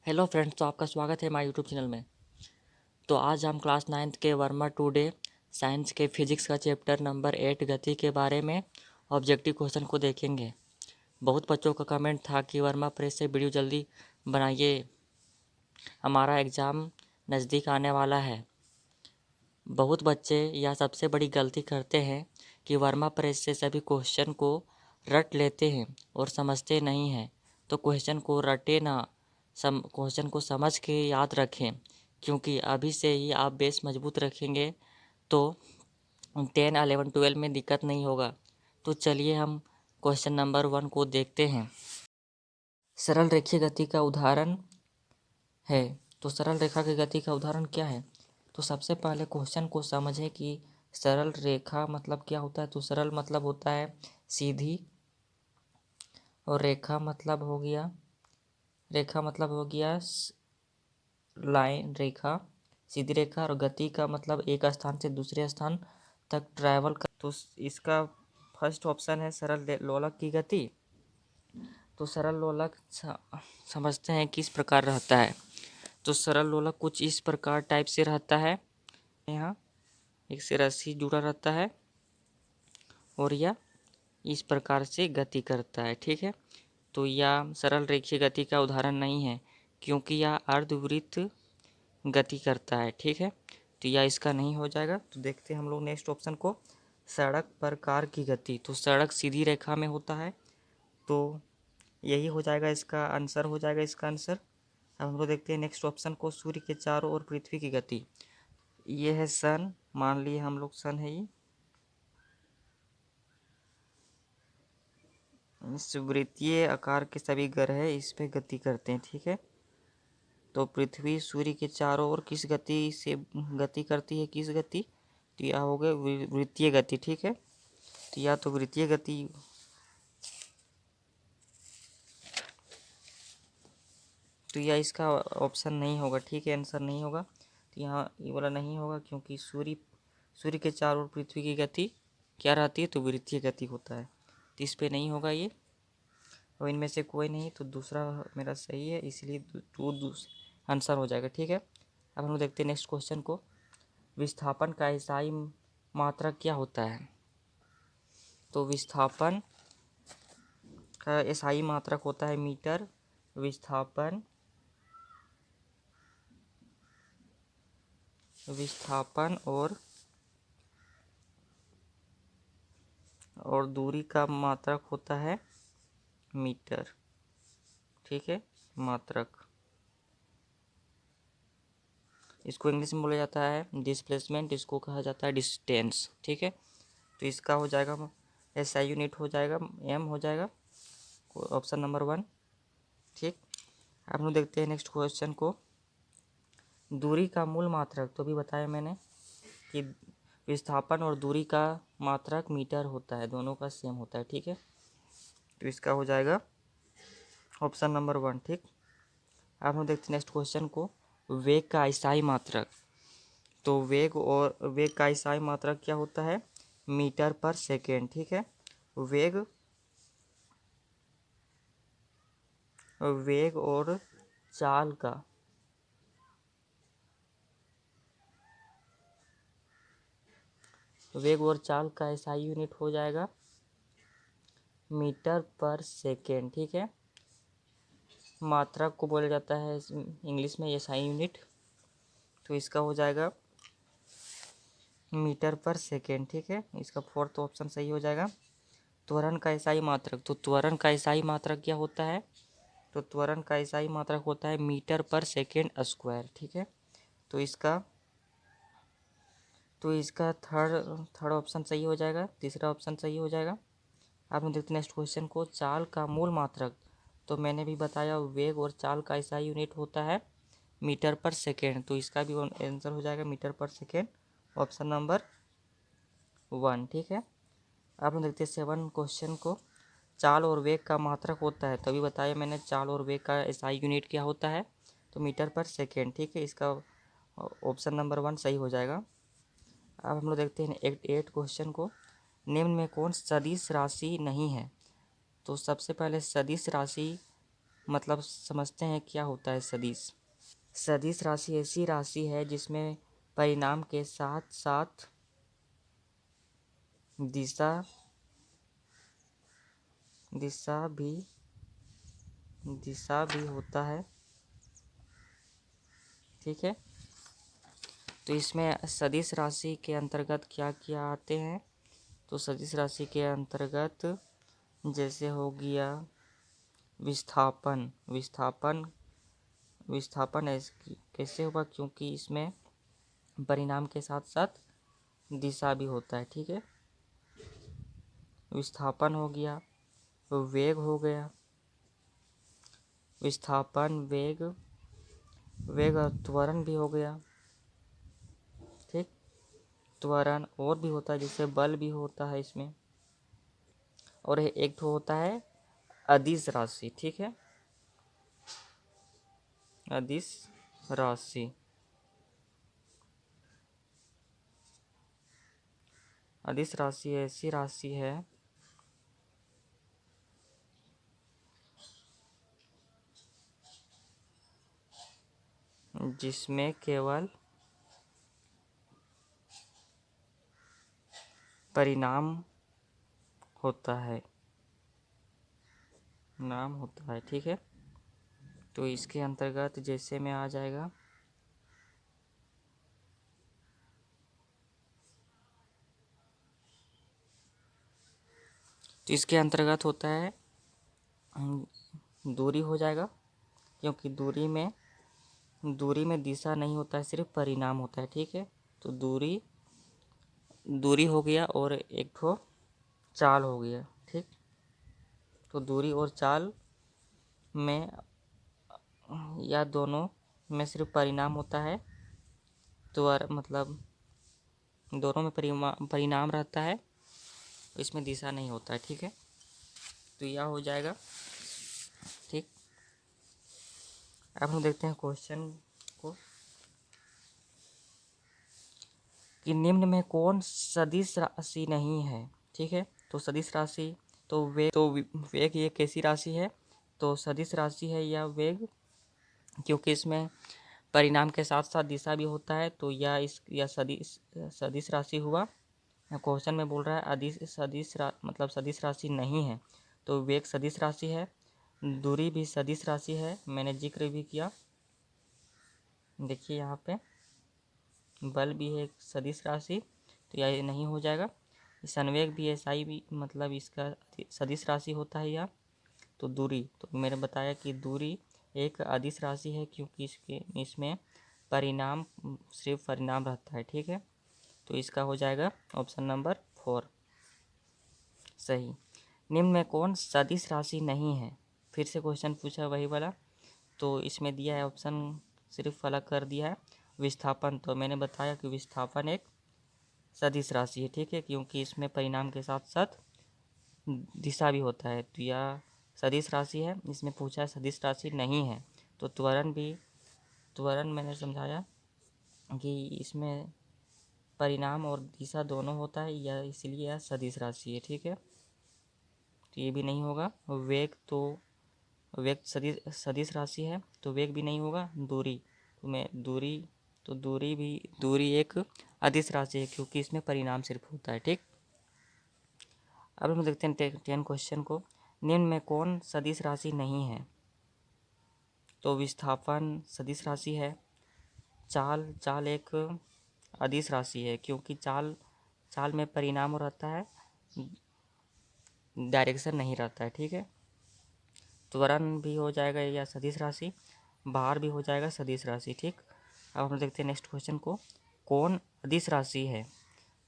Hello friends, तो आपका स्वागत है हमारे यूट्यूब चैनल में। तो आज हम क्लास 9th के वर्मा टुडे साइंस के फिजिक्स का चैप्टर नंबर 8 गति के बारे में ऑब्जेक्टिव क्वेश्चन को देखेंगे। बहुत बच्चों का कमेंट था कि वर्मा प्रेस से वीडियो जल्दी बनाइए, हमारा एग्ज़ाम नज़दीक आने वाला है। बहुत बच्चे यह सबसे बड़ी गलती करते हैं कि वर्मा प्रेस से सभी क्वेश्चन को रट लेते हैं और समझते नहीं हैं। तो क्वेश्चन को रटे ना, क्वेश्चन को समझ के याद रखें, क्योंकि अभी से ही आप बेस मजबूत रखेंगे तो 10, 11, 12 में दिक्कत नहीं होगा। तो चलिए हम क्वेश्चन नंबर 1 को देखते हैं। सरल रेखीय गति का उदाहरण है। तो सरल रेखा की गति का उदाहरण क्या है? तो सबसे पहले क्वेश्चन को समझें कि सरल रेखा मतलब क्या होता है। तो सरल मतलब होता है सीधी, और रेखा मतलब हो गया लाइन, रेखा, सीधी रेखा। और गति का मतलब एक स्थान से दूसरे स्थान तक ट्रैवल कर। तो इसका फर्स्ट ऑप्शन है सरल लोलक की गति। तो सरल लोलक समझते हैं किस प्रकार रहता है। तो सरल लोलक कुछ इस प्रकार टाइप से रहता है। यहाँ एक से रस्सी जुड़ा रहता है और यह इस प्रकार से गति करता है, ठीक है। तो यह सरल रेखीय गति का उदाहरण नहीं है, क्योंकि यह अर्धवृत्त गति करता है, ठीक है। तो यह इसका नहीं हो जाएगा। तो देखते हैं हम लोग नेक्स्ट ऑप्शन को, सड़क पर कार की गति। तो सड़क सीधी रेखा में होता है, तो यही हो जाएगा, इसका आंसर हो जाएगा इसका आंसर। अब हम लोग देखते हैं नेक्स्ट ऑप्शन को, सूर्य के चारों ओर पृथ्वी की गति। ये है सन, मान लिए हम लोग सन है ये। इस वृत्तीय आकार के सभी ग्रह इस पे गति करते हैं, ठीक है। तो पृथ्वी सूर्य के चारों ओर किस गति से गति करती है, किस गति? तो यह हो गया वृत्तीय गति, ठीक है। तो या तो वृत्तीय गति, तो यह इसका ऑप्शन नहीं होगा, ठीक है, आंसर नहीं होगा। तो यहाँ ये वाला नहीं होगा, क्योंकि सूर्य के चारों ओर पृथ्वी की गति क्या रहती है? तो वृत्तीय गति होता है। तो इस पे नहीं होगा ये, और इनमें से कोई नहीं, तो दूसरा मेरा सही है, इसलिए टू आंसर हो जाएगा, ठीक है। अब हम लोग देखते हैं नेक्स्ट क्वेश्चन को, विस्थापन का ईसाई मात्रक क्या होता है? तो विस्थापन का ईसाई मात्रक होता है मीटर। विस्थापन और दूरी का मात्रक होता है मीटर, ठीक है, मात्रक। इसको इंग्लिश में बोला जाता है डिस्प्लेसमेंट, इसको कहा जाता है डिस्टेंस, ठीक है। तो इसका हो जाएगा एसआई यूनिट हो जाएगा, एम हो जाएगा, ऑप्शन नंबर 1, ठीक। अब हम देखते हैं नेक्स्ट क्वेश्चन को, दूरी का मूल मात्रक। तो अभी बताया मैंने कि विस्थापन और दूरी का मात्रक मीटर होता है, दोनों का सेम होता है, ठीक है। तो इसका हो जाएगा ऑप्शन नंबर 1, ठीक। अब हम देखते हैं नेक्स्ट क्वेश्चन को, वेग का ईसाई मात्रक। तो वेग का ईसाई मात्रक क्या होता है? मीटर पर सेकेंड, ठीक है। वेग वेग और चाल का वेग और चाल का एसआई यूनिट हो जाएगा मीटर पर सेकेंड, ठीक है। मात्रक को बोला जाता है इंग्लिश में एसआई यूनिट। तो इसका हो जाएगा मीटर पर सेकेंड, ठीक है। इसका फोर्थ ऑप्शन सही हो जाएगा। त्वरण का ईसाई मात्रक। तो त्वरण का ईसाई मात्रक क्या होता है? तो त्वरण का ईसाई मात्रक होता है मीटर पर सेकेंड स्क्वायर, ठीक है। तो इसका थर्ड ऑप्शन सही हो जाएगा, तीसरा ऑप्शन सही हो जाएगा। अब हम देखते हैं नेक्स्ट क्वेश्चन को, चाल का मूल मात्रक। तो मैंने भी बताया वेग और चाल का ऐसा यूनिट होता है मीटर पर सेकेंड। तो इसका भी आंसर हो जाएगा मीटर पर सेकेंड, ऑप्शन नंबर 1, ठीक है। अब हम देखते हैं 7 क्वेश्चन को, चाल और वेग का मात्रक होता है। तभी बताया मैंने चाल और वेग का एसआई यूनिट क्या होता है? तो मीटर पर सेकेंड, ठीक है। इसका ऑप्शन नंबर 1 सही हो जाएगा। अब हम लोग देखते हैं 8 क्वेश्चन को, निम्न में कौन सदिश राशि नहीं है? तो सबसे पहले सदिश राशि मतलब समझते हैं क्या होता है सदिश। सदिश राशि ऐसी राशि है जिसमें परिणाम के साथ साथ दिशा दिशा भी दिशा भी होता है। ठीक है, तो इसमें सदिश राशि के अंतर्गत क्या क्या आते हैं? तो सदिश राशि के अंतर्गत जैसे हो गया विस्थापन। विस्थापन कैसे होगा? क्योंकि इसमें परिणाम के साथ साथ दिशा भी होता है। ठीक है, विस्थापन हो गया, वेग हो गया, विस्थापन, वेग और त्वरण भी हो गया। ठीक, त्वरण और भी होता है, जैसे बल भी होता है इसमें। और एक तो होता है अदिश राशि। ठीक है, अदिश राशि। अदिश राशि ऐसी राशि है जिसमें केवल परिणाम होता है, नाम होता है। ठीक है, तो इसके अंतर्गत जैसे में आ जाएगा तो इसके अंतर्गत होता है दूरी हो जाएगा, क्योंकि दूरी में दिशा नहीं होता है, सिर्फ परिणाम होता है। ठीक है, तो दूरी हो गया और एक ठो चाल हो गया। ठीक, तो दूरी और चाल में या दोनों में सिर्फ परिणाम होता है, तो मतलब दोनों में परिणाम रहता है, इसमें दिशा नहीं होता है। ठीक है, तो यह हो जाएगा। ठीक, अब हम देखते हैं क्वेश्चन को कि निम्न में कौन सदिश राशि नहीं है। ठीक है, तो सदिश राशि तो वेग ये कैसी राशि है? तो सदिश राशि है या वेग, क्योंकि इसमें परिणाम के साथ साथ दिशा भी होता है, तो यह सदिश राशि हुआ। क्वेश्चन में बोल रहा है मतलब सदिश राशि नहीं है, तो वेग सदिश राशि है, दूरी भी सदिश राशि है, मैंने जिक्र भी किया। देखिए यहाँ पे बल भी है एक सदिश राशि, तो यह नहीं हो जाएगा। संवेग भी SI भी मतलब इसका सदिश राशि होता है। यह तो दूरी, तो मैंने बताया कि दूरी एक अदिश राशि है, क्योंकि इसमें परिणाम सिर्फ परिणाम रहता है। ठीक है, तो इसका हो जाएगा ऑप्शन नंबर 4 सही। निम्न में कौन सदिश राशि नहीं है? फिर से क्वेश्चन पूछा वही वाला, तो इसमें दिया है ऑप्शन सिर्फ अलग कर दिया है। विस्थापन, तो मैंने बताया कि विस्थापन एक सदिश राशि है। ठीक है, क्योंकि इसमें परिणाम के साथ साथ दिशा भी होता है, तो यह सदिश राशि है। इसमें पूछा है सदिश राशि नहीं है, तो त्वरण मैंने समझाया कि इसमें परिणाम और दिशा दोनों होता है, यह इसलिए यह सदिश राशि है। ठीक है, तो ये भी नहीं होगा। वेग सदिश राशि है, तो वेग भी नहीं होगा। दूरी एक अदिश राशि है, क्योंकि इसमें परिणाम सिर्फ होता है। ठीक, अब हम देखते हैं 10 क्वेश्चन को। निम्न में कौन सदिश राशि नहीं है? तो विस्थापन सदिश राशि है, चाल एक अदिश राशि है, क्योंकि चाल में परिणाम रहता है, डायरेक्शन नहीं रहता है। ठीक है, त्वरण भी हो जाएगा या सदिश राशि, भार भी हो जाएगा सदिश राशि। ठीक, अब हम देखते हैं नेक्स्ट क्वेश्चन को। कौन अदिश राशि है?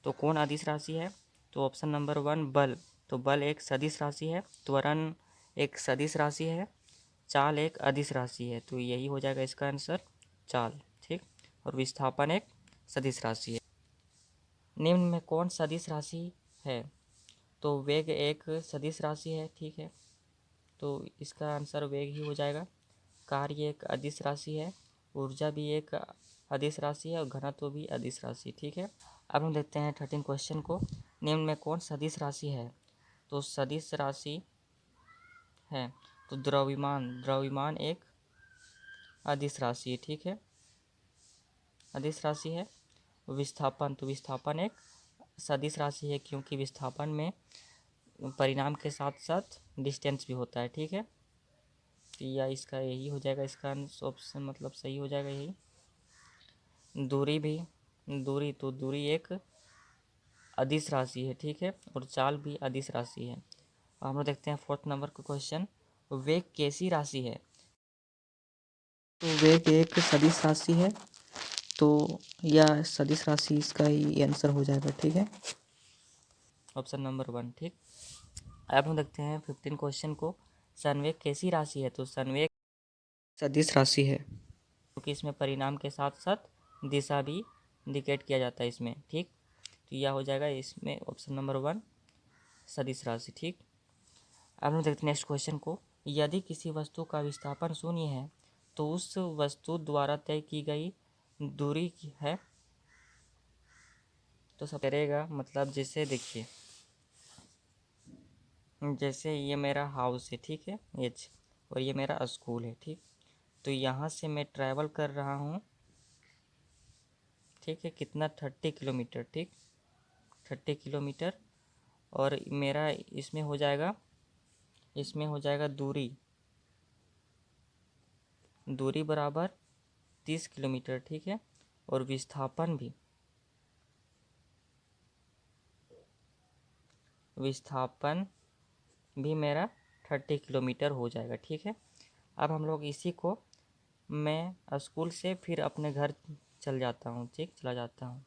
तो कौन अदिश राशि है? तो ऑप्शन नंबर 1 बल, तो बल एक सदिश राशि है, त्वरण एक सदिश राशि है, चाल एक अदिश राशि है, तो यही हो जाएगा इसका आंसर चाल। ठीक, और विस्थापन एक सदिश राशि है। निम्न में कौन सदिश राशि है? तो वेग एक सदिश राशि है। ठीक है, तो इसका आंसर वेग ही हो जाएगा। कार्य एक अदिश राशि है, ऊर्जा भी एक अदिश राशि है, और घनत्व भी अदिश राशि। ठीक है, अब हम देखते हैं 13 क्वेश्चन को। निम्न में कौन सदिश राशि है? तो सदिश राशि है, तो द्रव्यमान एक अदिश राशि है, ठीक है, अदिश राशि है। विस्थापन, तो विस्थापन एक सदिश राशि है, क्योंकि विस्थापन में परिणाम के साथ साथ डिस्टेंस भी होता है, ठीक है। तो या इसका यही हो जाएगा, इसका ऑप्शन मतलब सही हो जाएगा यही। दूरी, तो दूरी एक अदिश राशि है, ठीक है, और चाल भी अदिश राशि है। हम लोग देखते हैं फोर्थ नंबर का क्वेश्चन, वेग कैसी राशि है? तो वेग एक सदिश राशि है, तो यह सदिश राशि इसका ही आंसर हो जाएगा, ठीक है, ऑप्शन नंबर 1, ठीक। अब हम देखते हैं 15 क्वेश्चन को, संवेग कैसी राशि है? तो संवेग सदिश राशि है, क्योंकि इसमें परिणाम के साथ साथ दिशा भी इंडिकेट किया जाता है इसमें, ठीक। तो यह हो जाएगा इसमें ऑप्शन नंबर 1 सदिश राशि, ठीक। अब हम देखते हैं नेक्स्ट क्वेश्चन को, यदि किसी वस्तु का विस्थापन शून्य है तो उस वस्तु द्वारा तय की गई दूरी है। तो सब करेगा मतलब जैसे देखिए, जैसे ये मेरा हाउस है, ठीक है, एच, और ये मेरा स्कूल है, ठीक। तो यहाँ से मैं ट्रैवल कर रहा हूँ, ठीक है, कितना 30 किलोमीटर, ठीक, 30 किलोमीटर, और मेरा इसमें हो जाएगा दूरी बराबर 30 किलोमीटर, ठीक है, और विस्थापन भी मेरा 30 किलोमीटर हो जाएगा, ठीक है। अब हम लोग इसी को मैं स्कूल से फिर अपने घर चला जाता हूँ,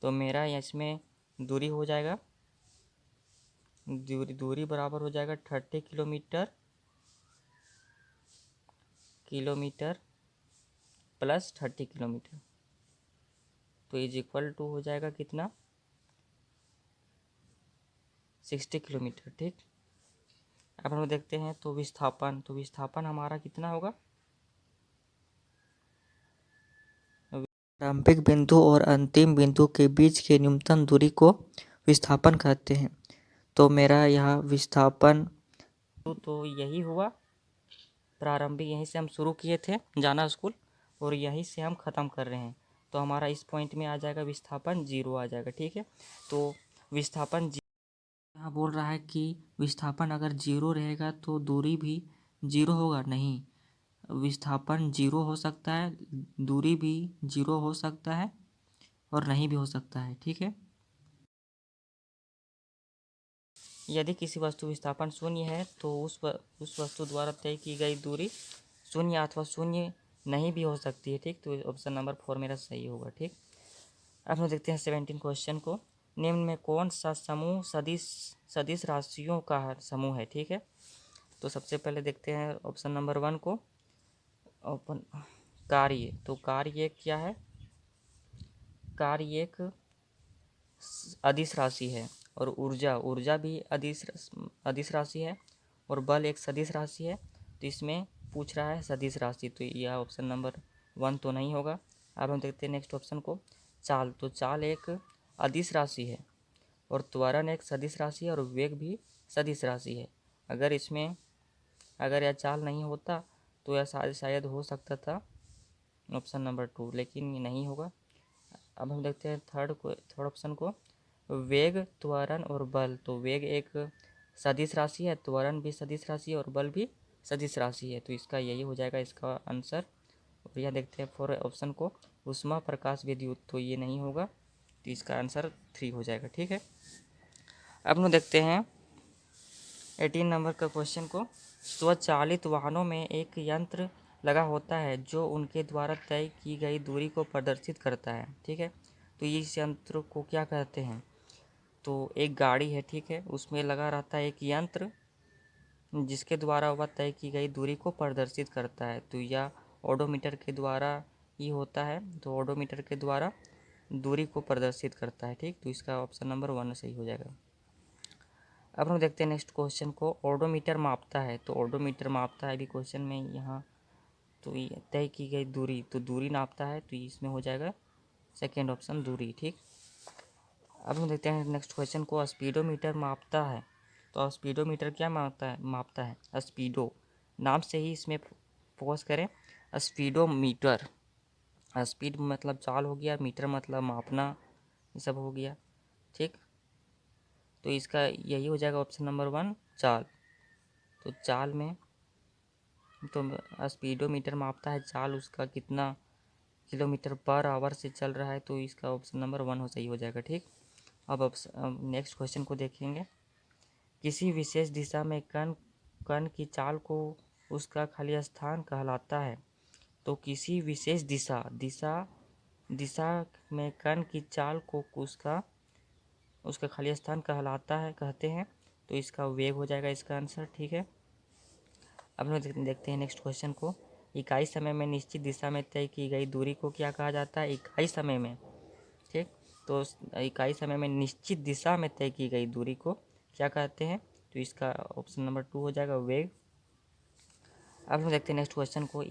तो मेरा इसमें दूरी हो जाएगा, दूरी बराबर हो जाएगा 30 किलोमीटर प्लस 30 किलोमीटर, तो इज इक्वल टू हो जाएगा कितना 60 किलोमीटर, ठीक। अब हम देखते हैं तो विस्थापन हमारा कितना होगा, प्रारंभिक बिंदु और अंतिम बिंदु के बीच की न्यूनतम दूरी को विस्थापन कहते हैं। तो मेरा यहाँ विस्थापन तो यही हुआ, प्रारंभिक यहीं से हम शुरू किए थे जाना स्कूल, और यहीं से हम ख़त्म कर रहे हैं, तो हमारा इस पॉइंट में आ जाएगा विस्थापन 0 आ जाएगा, ठीक है। तो विस्थापन यहाँ बोल रहा है कि विस्थापन अगर 0 रहेगा तो दूरी भी 0 होगा, नहीं, विस्थापन 0 हो सकता है, दूरी भी 0 हो सकता है, और नहीं भी हो सकता है, ठीक है। यदि किसी वस्तु विस्थापन शून्य है तो उस वस्तु द्वारा तय की गई दूरी शून्य अथवा शून्य नहीं भी हो सकती है, ठीक। तो ऑप्शन नंबर 4 मेरा सही होगा, ठीक। अब हम देखते हैं 17 क्वेश्चन को, निम्न में कौन सा समूह सदिश राशियों का समूह है, ठीक है। तो सबसे पहले देखते हैं ऑप्शन नंबर 1 को, ओपन कार्य, तो कार्य क्या है, कार्य एक अदिश राशि है, और ऊर्जा भी अदिश राशि है, और बल एक सदिश राशि है। तो इसमें पूछ रहा है सदिश राशि, तो यह ऑप्शन नंबर 1 तो नहीं होगा। अब हम देखते हैं नेक्स्ट ऑप्शन को, चाल, तो चाल एक अदिश राशि है, और त्वरण एक सदिश राशि है, और वेग भी सदिश राशि है। अगर यह चाल नहीं होता तो यह शायद हो सकता था ऑप्शन नंबर 2, लेकिन ये नहीं होगा। अब हम देखते हैं थर्ड ऑप्शन को, वेग, त्वरण और बल, तो वेग एक सदिश राशि है, त्वरण भी सदिश राशि है, और बल भी सदिश राशि है, तो इसका यही हो जाएगा इसका आंसर। और यह देखते हैं फोर ऑप्शन को, ऊष्मा, प्रकाश, विद्युत, तो ये नहीं होगा, तो इसका आंसर 3 हो जाएगा, ठीक है। अब हम देखते हैं 18 नंबर का क्वेश्चन को, स्वचालित वाहनों में एक यंत्र लगा होता है जो उनके द्वारा तय की गई दूरी को प्रदर्शित करता है, ठीक है। तो इस यंत्र को क्या कहते हैं? तो एक गाड़ी है, ठीक है, उसमें लगा रहता है एक यंत्र जिसके द्वारा वह तय की गई दूरी को प्रदर्शित करता है, तो यह ओडोमीटर के द्वारा ही होता है, तो ओडोमीटर के द्वारा दूरी को प्रदर्शित करता है, ठीक। तो इसका ऑप्शन नंबर 1 सही हो जाएगा। अब हम देखते हैं नेक्स्ट क्वेश्चन को, ओडोमीटर मापता है, तो ओडोमीटर मापता है भी क्वेश्चन में यहाँ, तो ये तय की गई दूरी, तो दूरी नापता है, तो इसमें हो जाएगा सेकेंड ऑप्शन दूरी, ठीक। अब हम देखते हैं नेक्स्ट क्वेश्चन को, स्पीडोमीटर मापता है, तो स्पीडोमीटर क्या मापता है स्पीडो, नाम से ही इसमें फोकस करें, स्पीडोमीटर। स्पीड मतलब चाल हो गया, मीटर मतलब मापना, ये सब हो गया। ठीक, तो इसका यही हो जाएगा ऑप्शन नंबर 1 चाल। तो चाल में तो स्पीडोमीटर मापता है चाल, उसका कितना किलोमीटर पर आवर से चल रहा है, तो इसका ऑप्शन नंबर 1 हो सही हो जाएगा। ठीक, अब नेक्स्ट क्वेश्चन को देखेंगे। किसी विशेष दिशा में कण कण की चाल को उसका खाली स्थान कहलाता है। तो किसी विशेष दिशा दिशा दिशा में कण की चाल को उसका खाली स्थान कहते हैं। तो इसका वेग हो जाएगा इसका आंसर। ठीक है, अब हम देखते हैं नेक्स्ट क्वेश्चन को। इकाई समय में निश्चित दिशा में तय की गई दूरी को क्या कहा जाता है? इकाई समय में। ठीक, तो इकाई समय में निश्चित दिशा में तय की गई दूरी को क्या कहते हैं? तो इसका ऑप्शन नंबर 2 हो जाएगा वेग। अब हम देखते हैं नेक्स्ट क्वेश्चन को।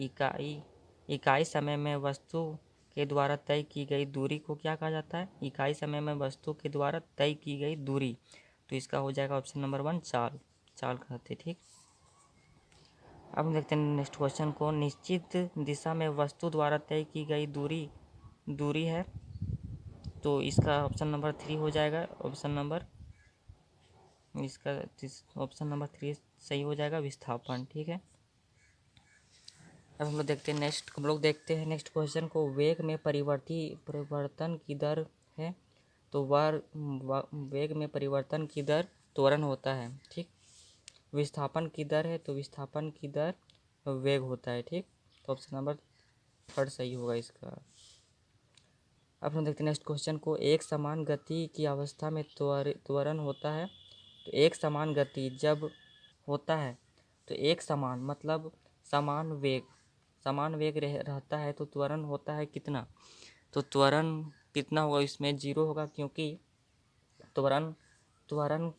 इकाई समय में वस्तु के द्वारा तय की गई दूरी को क्या कहा जाता है? इकाई समय में वस्तु के द्वारा तय की गई दूरी, तो इसका हो जाएगा ऑप्शन नंबर 1 चाल। चाल कहते। ठीक, अब हम देखते हैं नेक्स्ट क्वेश्चन को। निश्चित दिशा में वस्तु द्वारा तय की गई दूरी है, तो इसका ऑप्शन नंबर 3 हो जाएगा। इसका ऑप्शन नंबर 3 सही हो जाएगा, विस्थापन। ठीक है, अब हम लोग देखते हैं नेक्स्ट क्वेश्चन को। वेग में परिवर्तन की दर है, तो वेग में परिवर्तन की दर त्वरण होता है। ठीक, विस्थापन की दर है, तो विस्थापन की दर वेग होता है। ठीक, तो ऑप्शन नंबर 3 सही होगा इसका। अब हम देखते हैं नेक्स्ट क्वेश्चन को। एक समान गति की अवस्था में त्वरण होता है। तो एक समान गति जब होता है, तो एक समान मतलब समान वेग रहता है, तो त्वरण होता है कितना? तो त्वरण कितना होगा? इसमें 0 होगा, क्योंकि त्वरण त्वरण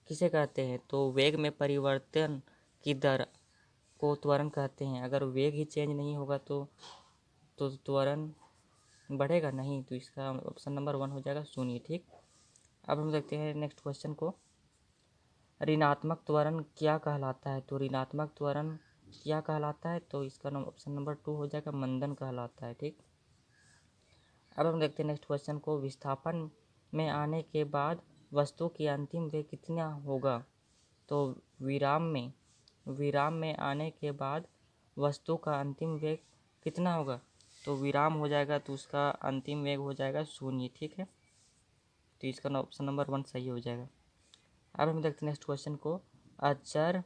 किसे कहते हैं? तो वेग में परिवर्तन की दर को त्वरण कहते हैं। अगर वेग ही चेंज नहीं होगा तो त्वरण बढ़ेगा नहीं, तो इसका ऑप्शन नंबर 1 हो जाएगा 0। ठीक, अब हम देखते हैं नेक्स्ट क्वेश्चन को। ऋणात्मक त्वरण क्या कहलाता है? तो ऋणात्मक त्वरण क्या कहलाता है? तो इसका ऑप्शन नंबर 2 हो जाएगा, मंदन कहलाता है। ठीक, अब हम देखते हैं नेक्स्ट क्वेश्चन को। विस्थापन में आने के बाद वस्तु की अंतिम वेग कितना होगा? तो विराम में आने के बाद वस्तु का अंतिम वेग कितना होगा? तो विराम हो जाएगा, तो उसका अंतिम वेग हो जाएगा 0। ठीक है, तो इसका ऑप्शन नंबर 1 सही हो जाएगा। अब हम देखते हैं नेक्स्ट क्वेश्चन को। अचर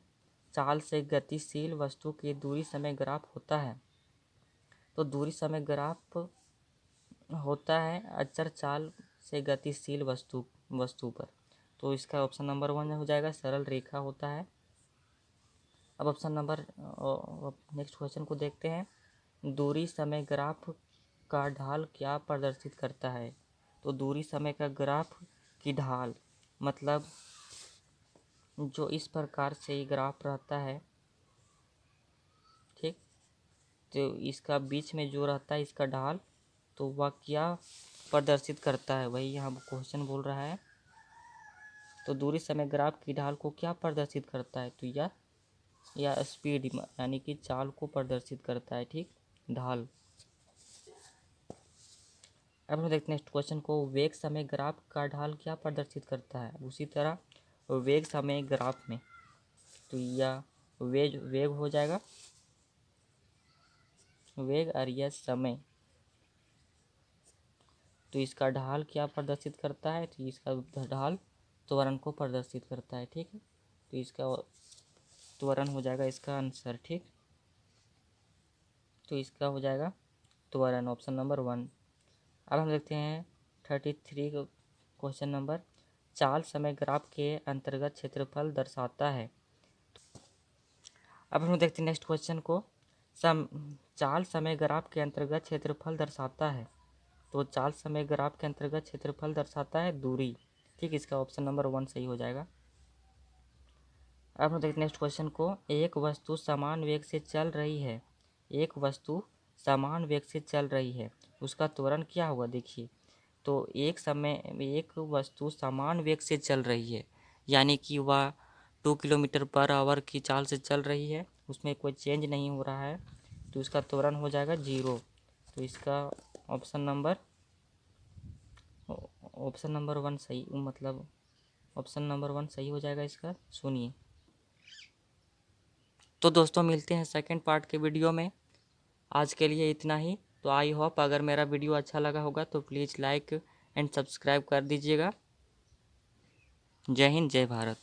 चाल से गतिशील वस्तु की दूरी समय ग्राफ होता है। तो दूरी समय ग्राफ होता है अचर चाल से गतिशील वस्तु पर, तो इसका ऑप्शन नंबर 1 हो जाएगा, सरल रेखा होता है। अब नेक्स्ट क्वेश्चन को देखते हैं। दूरी समय ग्राफ का ढाल क्या प्रदर्शित करता है? तो दूरी समय का ग्राफ की ढाल मतलब जो इस प्रकार से ग्राफ रहता है। ठीक, तो इसका बीच में जो रहता है इसका ढाल, तो वह क्या प्रदर्शित करता है? वही यहाँ क्वेश्चन बोल रहा है। तो दूरी समय ग्राफ की ढाल को क्या प्रदर्शित करता है? तो या स्पीड यानी कि चाल को प्रदर्शित करता है। ठीक, ढाल। अब हम देखते हैं नेक्स्ट क्वेश्चन को। वेग समय ग्राफ का ढाल क्या प्रदर्शित करता है? उसी तरह वेग समय ग्राफ में, तो या वेग हो जाएगा, वेग और यह समय, तो इसका ढाल क्या प्रदर्शित करता है? तो इसका ढाल त्वरण को प्रदर्शित करता है। ठीक है, तो इसका त्वरण हो जाएगा इसका आंसर। ठीक, तो इसका हो जाएगा त्वरण, ऑप्शन नंबर 1। अब हम देखते हैं 33 क्वेश्चन नंबर। चाल समय ग्राफ के अंतर्गत क्षेत्रफल दर्शाता है। अब हम देखते हैं नेक्स्ट क्वेश्चन को। चाल समय ग्राफ के अंतर्गत क्षेत्रफल दर्शाता है। तो चाल समय ग्राफ के अंतर्गत क्षेत्रफल दर्शाता है दूरी। ठीक, इसका ऑप्शन नंबर 1 सही हो जाएगा। अब हम देखते हैं नेक्स्ट क्वेश्चन को। एक वस्तु समान वेग से चल रही है। एक वस्तु समान वेग से चल रही है, उसका त्वरण क्या होगा? देखिए, तो एक वस्तु समान वेग से चल रही है, यानी कि वह 2 किलोमीटर/आवर की चाल से चल रही है, उसमें कोई चेंज नहीं हो रहा है, तो इसका त्वरण हो जाएगा 0। तो इसका ऑप्शन नंबर 1 सही, मतलब ऑप्शन नंबर 1 सही हो जाएगा इसका। सुनिए। तो दोस्तों मिलते हैं सेकंड पार्ट के वीडियो में। आज के लिए इतना ही। तो आई होप अगर मेरा वीडियो अच्छा लगा होगा तो प्लीज़ लाइक एंड सब्सक्राइब कर दीजिएगा। जय हिंद, जय भारत।